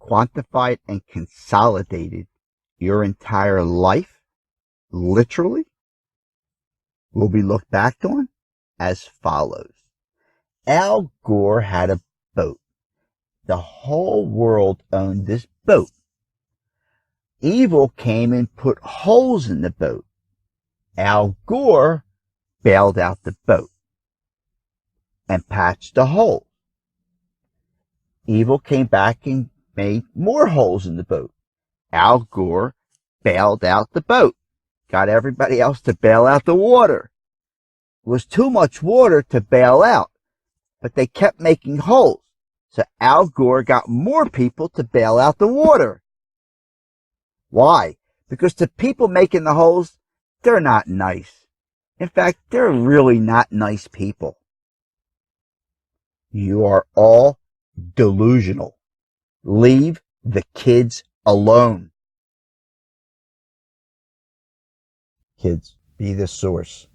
quantified and consolidated your entire life, literally, will be looked back on as follows. Al Gore had a boat. The whole world owned this boat. Evil came and put holes in the boat. Al Gore bailed out the boat and patched the holes. Evil came back and made more holes in the boat. Al Gore bailed out the boat, got everybody else to bail out the water. It was too much water to bail out, but they kept making holes. So Al Gore got more people to bail out the water. Why? Because the people making the holes, they're not nice. In fact, they're really not nice people. You are all delusional. Leave the kids alone. Kids, be the source.